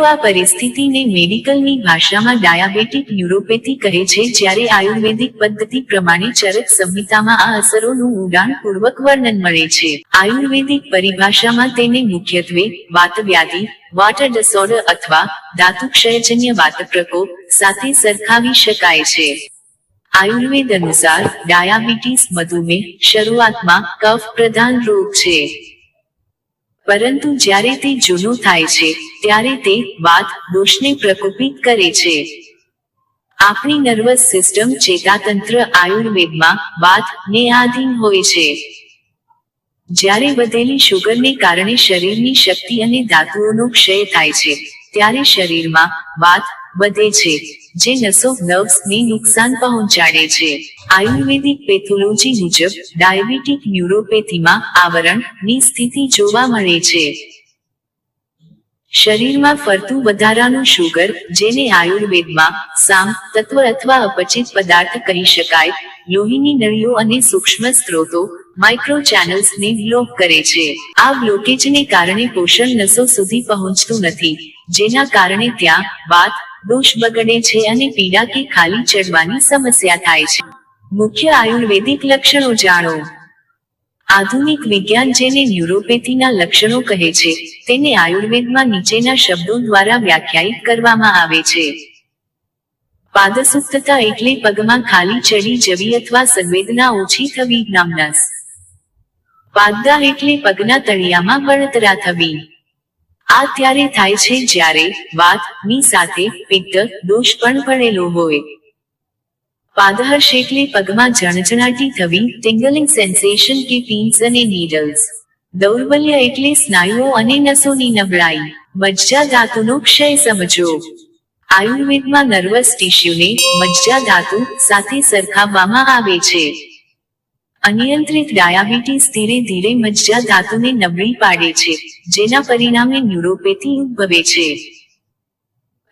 આ પરિસ્થિતિને મેડિકલની ભાષામાં ડાયાબેટિક ન્યુરોપેથી કહે છે, જ્યારે આયુર્વેદિક પદ્ધતિ પ્રમાણે ચરક સંહિતામાં આ અસરોનું ઊંડાણપૂર્વક વર્ણન મળે છે. આયુર્વેદિક પરિભાષામાં તેને મુખ્યત્વે વાતવ્યાધિ, વોટર ડિસઓર્ડર અથવા ધાતુક્ષયજન્ય વાતપ્રકોપ સાથે સરખાવી શકાય છે. આયુર્વેદ અનુસાર ડાયાબિટીસ મધુમેહ શરૂઆતમાં કફ પ્રધાન રોગ છે, પરંતુ જ્યારે તે જૂનો થાય છે ત્યારે તે વાત દોષને પ્રકોપિત કરે છે. આપણી નર્વસ સિસ્ટમ ચેતાતંત્ર આયુર્વેદમાં વાત ને આધીન હોય છે. જ્યારે વધેલી શુગરને કારણે શરીરની શક્તિ અને ધાતુઓનો ક્ષય થાય છે ત્યારે શરીરમાં વાત વધે છે, જે નસો નર્વ્સ ને નુકસાન પહોંચાડે છે. આયુર્વેદિક પેથોલોજી મુજબ ડાયાબિટીક ન્યુરોપેથીમાં આવરણ ની સ્થિતિ જોવા મળે છે. શરીરમાં ફરતું વધારાનું શુગર, જેને આયુર્વેદમાં સામ તત્વ અથવા અપચિત પદાર્થ કહી શકાય, લોહીની નળીઓ અને સૂક્ષ્મ સ્ત્રોતો માઇક્રો ચેનલ્સને બ્લોક કરે છે. આ બ્લોકેજને કારણે પોષણ નસો સુધી પહોંચતું નથી, જેના કારણે ત્યાં વાત દોષ બગડે છે અને પીડા કે ખાલી ચડવાની સમસ્યા થાય છે. મુખ્ય આયુર્વેદિક લક્ષણો જાણો. આધુનિક વિજ્ઞાન જેને ન્યુરોપેથીના લક્ષણો કહે છે, તેને આયુર્વેદમાં નીચેના શબ્દો દ્વારા વ્યાખ્યાયિત કરવામાં આવે છે. પાદસુપ્તતા એટલે પગમાં ખાલી ચડી જવી અથવા સંવેદના ઓછી થવી. નમનસ. પાદદા એટલે પગના તળિયામાં બળતરા થવી. આ ત્યારે થાય છે જ્યારે વાત ની સાથે પિત્ત દોષ પણ ભળેલો હોય. પાદહર્ષ એટલે પગમાં ઝણઝણાટી થવી, ટિંગલિંગ સેન્સેશન કે પિન્સ અને નીડલ્સ. દૌર્બલ્ય એટલે સ્નાયુઓ અને નસોની નબળાઈ. મજ્જા ધાતુનો ક્ષય સમજો. આયુર્વેદમાં નર્વસ ટિશ્યુને મજ્જા ધાતુ સાથે સરખાવવામાં આવે છે. અનિયંત્રિત ડાયાબિટીસ ધીરે ધીરે મજ્જા ધાતુને નબળી પાડે છે, જેના પરિણામે ન્યુરોપેથી ઉદ્ભવે છે.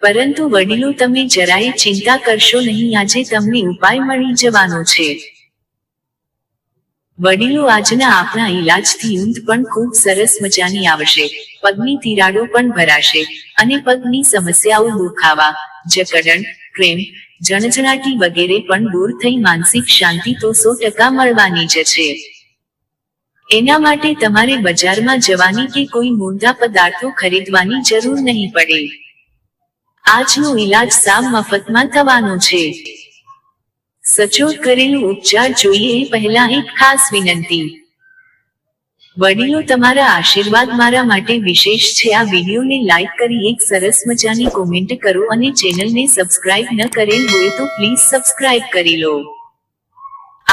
પરંતુ વડીલો, તમે જરાય ચિંતા કરશો નહીં, આજે તમને ઉપાય મળી જવાનો છે. વડીલો, આજના આપણા ઈલાજથી ઊંઘ પણ ખૂબ સરસ મજાની આવશે, પગની તિરાડો પણ ભરાશે અને પગની સમસ્યાઓ, દુખાવા, જકડણ, ક્રેમ્પ, ઝણઝણાટી વગેરે પણ દૂર થઈ માનસિક શાંતિ તો 100% મળવાની જ છે. એના માટે તમારે બજારમાં જવાની કે કોઈ મોંઘા પદાર્થો ખરીદવાની જરૂર નહીં પડે. આજનો ઈલાજ સાવ મફતમાં થવાનો છે. સચોટ કરેલું ઉપચાર જોઈએ એ પહેલા એક ખાસ વિનંતી. વડીલો, તમારા આશીર્વાદ મારા માટે વિશેષ છે. આ વિડીયોને લાઈક કરી એક સરસ મજાની કોમેન્ટ કરો અને ચેનલને સબસ્ક્રાઇબ ન કરેલ હોય તો પ્લીઝ સબસ્ક્રાઇબ કરી લો.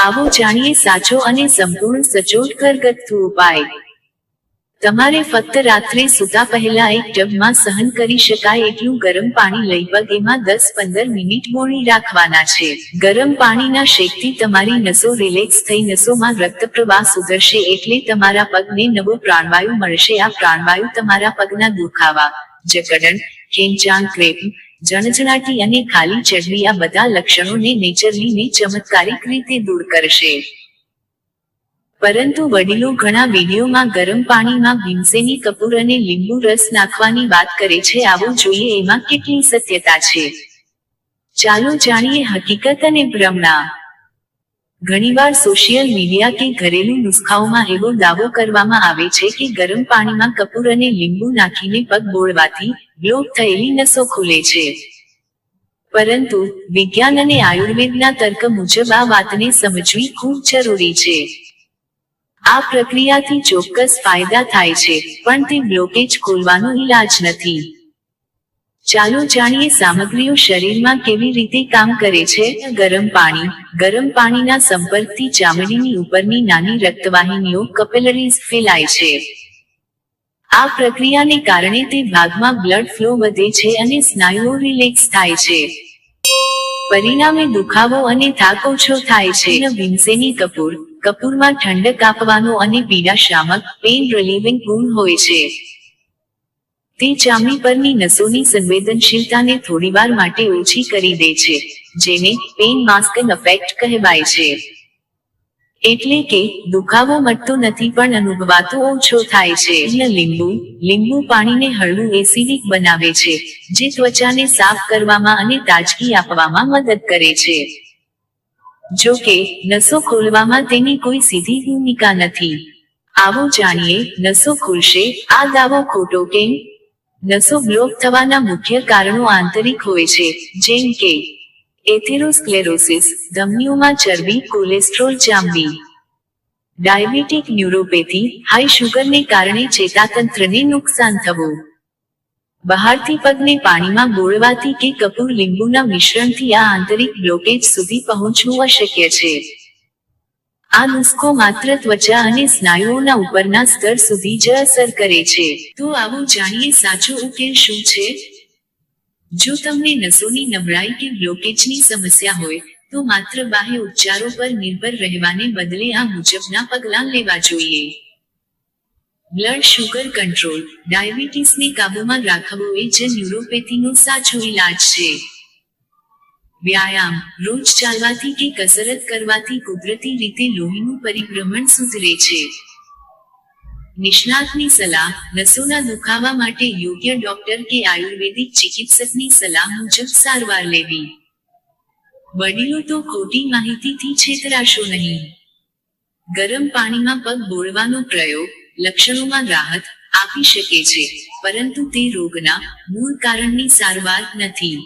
આવો જાણીએ સાચો અને સંપૂર્ણ સચોટ ઘરગથ્થુ ઉપાય. તમારે ફક્ત રાત્રે સૂતા પહેલા એક ટબમાં સહન કરી શકાય એટલું ગરમ પાણી લઈ પગ એમાં 10-15 મિનિટ બોળી રાખવાના છે. ગરમ પાણીના શેકથી તમારી નસો રિલેક્સ થઈ નસોમાં રક્ત પ્રવાહ સુધરશે, એટલે તમારા પગને નવો પ્રાણવાયુ મળશે. આ પ્રાણવાયુ તમારા પગના દુખાવા, જકડણ, ખેંચાણ, ક્રેમ્પ, ઝણઝણાટી અને ખાલી ચડવી આ બધા લક્ષણોને નેચરલી ને ચમત્કારિક રીતે દૂર કરશે. પરંતુ વડીલો, ઘણા વિડીયોમાં ગરમ પાણીમાં ભીમસેની કપૂર અને લીંબુ રસ નાખવાની વાત કરે છે. આવો જોઈએ એમાં કેટલી સત્યતા છે. ચાલો જાણીએ હકીકત અને ભ્રમણા. ઘણીવાર સોશિયલ મીડિયા કે ઘરેલું નુસ્ખાઓમાં એવો દાવો કરવામાં આવે છે કે ગરમ પાણીમાં કપૂર અને લીંબુ નાખીને પગ બોળવાથી બ્લોક થયેલી નસો ખુલે છે. પરંતુ વિજ્ઞાન અને આયુર્વેદના તર્ક મુજબ આ વાતને સમજવી ખૂબ જરૂરી છે. આ પ્રક્રિયાથી ચોક્કસ ફાયદા થાય છે, પણ તે બ્લોકેજ ખોલવાનો ઈલાજ નથી. ચાલો જાણીએ સામગ્રીઓ શરીરમાં કેવી રીતે કામ કરે છે. ગરમ પાણી. ગરમ પાણીના સંપર્કથી ચામડીની ઉપરની નાની રક્તવાહિનીઓ કેપિલરીઝ ફેલાય છે. આ પ્રક્રિયાને કારણે તે ભાગમાં બ્લડ ફ્લો વધે છે અને સ્નાયુઓ રિલેક્સ થાય છે. પરિણામે દુખાવો અને થાક ઓછો થાય છે. ભીમસેની કપૂર. કપૂરમાં ઠંડક આપવાનો અને પીડાશામક પેઇન રિલીવિંગ ગુણ હોય છે. તે ચામડી પરની નસોની સંવેદનશીલતાને થોડીવાર માટે ઓછી કરી દે છે, જેને પેઇન માસ્કિંગ ઇફેક્ટ કહેવાય છે. એટલે કે દુખાવો મટતો નથી પણ અનુભવાતો ઓછો થાય છે. લીંબુ પાણીને હળવું એસિડિક બનાવે છે, જે ત્વચાને સાફ કરવામાં અને તાજગી આપવામાં મદદ કરે છે. જો કે, નસો ખોલવામાં તેની કોઈ સીધી ભૂમિકા નથી. આવો જાણીએ, નસો ખુલશે, આ દાવો ખોટો કેમ? નસો બ્લોક થવાના મુખ્ય કારણો આંતરિક હોય છે, જેમ કે એથેરોસ્ક્લેરોસિસ, ધમનીઓમાં ચરબી, કોલેસ્ટ્રોલ જામવી, ડાયાબિટીક ન્યુરોપેથી, હાઈ શુગરને કારણે ચેતાતંત્રને નુકસાન થવું, બહારથી પગને પાણીમાં બોળવાથી કે કપૂર લીંબુના મિશ્રણથી આ આંતરિક બ્લોકેજ સુધી પહોંચવું અશક્ય છે. આ નુસ્ખો માત્ર ત્વચા અને સ્નાયુઓના ઉપરના સ્તર સુધી જ અસર કરે છે. તો આવો જાણીએ સાચો ઉકેલ શું છે? જો તમને નસોની નબળાઈ કે બ્લોકેજની સમસ્યા હોય, તો માત્ર બાહ્ય ઉપચારો પર નિર્ભર રહેવાને બદલે આ મુજબના પગલાં લેવા જોઈએ. બ્લડ શુગર કંટ્રોલ, ડાયાબિટીસને કાબૂમાં રાખવો એ જ ન્યુરોપેથીનો સાચો ઇલાજ છે. વ્યાયામ, રોજ ચાલવાથી કે કસરત કરવાથી કુદરતી રીતે લોહીનું પરિભ્રમણ સુધરે છે. નિષ્ણાતની સલાહ, નસોના દુખાવા માટે યોગ્ય ડોક્ટર કે આયુર્વેદિક ચિકિત્સકની સલાહ મુજબ સારવાર લેવી. વડીલો તો ખોટી માહિતીથી છેતરાશો નહીં. ગરમ પાણીમાં પગ બોળવાનો પ્રયોગ, લક્ષણોમાં રાહત આપી શકે છે, પરંતુ તે રોગના મૂળ કારણની સારવાર નથી.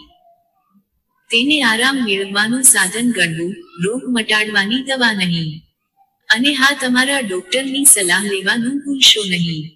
તેને આરામ મેળવવાનું સાધન ગણવું, રોગ મટાડવાની દવા નહીં. અને હા, તમારા ડોક્ટરની સલાહ લેવાનું ભૂલશો નહીં.